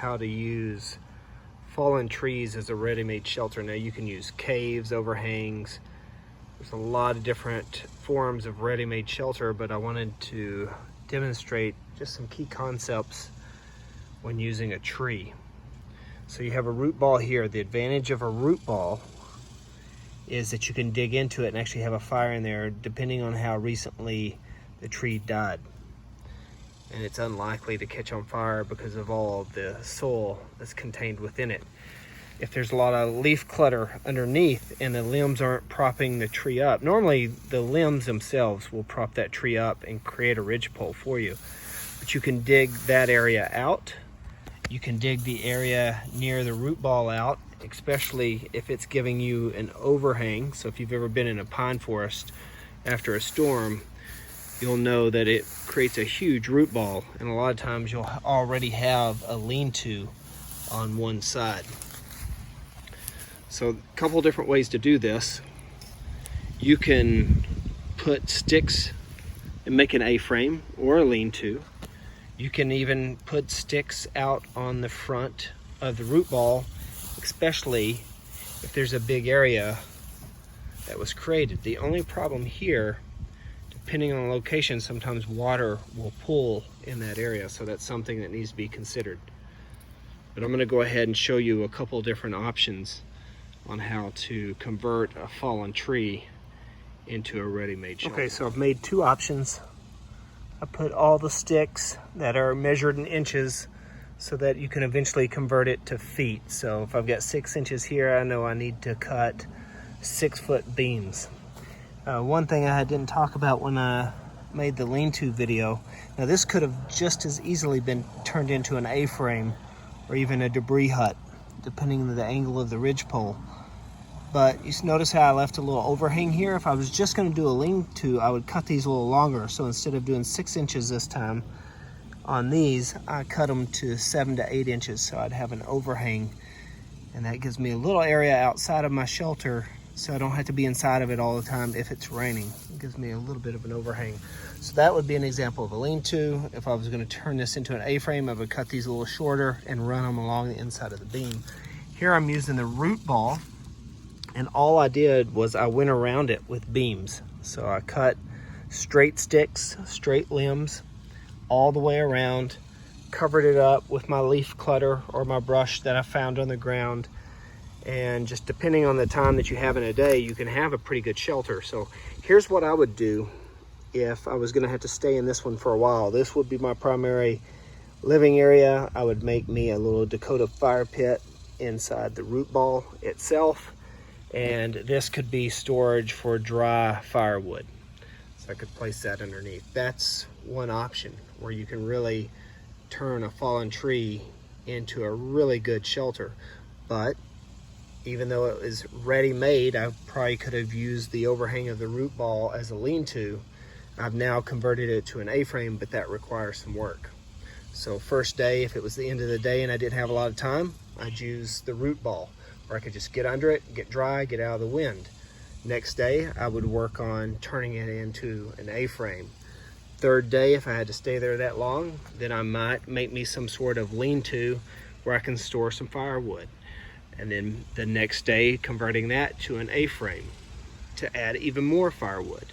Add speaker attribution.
Speaker 1: how to use fallen trees as a ready-made shelter. Now you can use caves, overhangs. There's a lot of different forms of ready-made shelter, but I wanted to demonstrate just some key concepts when using a tree. So you have a root ball here. The advantage of a root ball is that you can dig into it and actually have a fire in there depending on how recently the tree died. And it's unlikely to catch on fire because of all of the soil that's contained within it. If there's a lot of leaf clutter underneath and the limbs aren't propping the tree up, normally the limbs themselves will prop that tree up and create a ridgepole for you. But you can dig that area out. You can dig the area near the root ball out, especially if it's giving you an overhang. So if you've ever been in a pine forest after a storm, you'll know that it creates a huge root ball, and a lot of times you'll already have a lean-to on one side. So a couple different ways to do this. You can put sticks and make an A-frame or a lean-to. You can even put sticks out on the front of the root ball, especially if there's a big area that was created. The only problem here, depending on the location, sometimes water will pool in that area, so that's something that needs to be considered. But I'm going to go ahead and show you a couple different options on how to convert a fallen tree into a ready-made shelter. Okay, so I've made two options. I put all the sticks that are measured in inches so that you can eventually convert it to feet. So if I've got 6 inches here, I know I need to cut 6-foot beams. One thing I didn't talk about when I made the lean-to video, now this could have just as easily been turned into an A-frame or even a debris hut, depending on the angle of the ridgepole. But you notice how I left a little overhang here? If I was just going to do a lean-to, I would cut these a little longer. So instead of doing 6 inches this time on these, I cut them to 7 to 8 inches, so I'd have an overhang. And that gives me a little area outside of my shelter, so I don't have to be inside of it all the time if it's raining. It gives me a little bit of an overhang. So that would be an example of a lean-to. If I was going to turn this into an A-frame, I would cut these a little shorter and run them along the inside of the beam. Here I'm using the root ball, and all I did was I went around it with beams. So I cut straight sticks, straight limbs, all the way around, covered it up with my leaf clutter or my brush that I found on the ground. And just depending on the time that you have in a day, you can have a pretty good shelter. So here's what I would do if I was gonna have to stay in this one for a while. This would be my primary living area. I would make me a little Dakota fire pit inside the root ball itself. And this could be storage for dry firewood. So I could place that underneath. That's one option where you can really turn a fallen tree into a really good shelter. But even though it was ready-made, I probably could have used the overhang of the root ball as a lean-to. I've now converted it to an A-frame, but that requires some work. So first day, if it was the end of the day and I didn't have a lot of time, I'd use the root ball, or I could just get under it, get dry, get out of the wind. Next day, I would work on turning it into an A-frame. Third day, if I had to stay there that long, then I might make me some sort of lean-to where I can store some firewood. And then the next day, converting that to an A-frame to add even more firewood.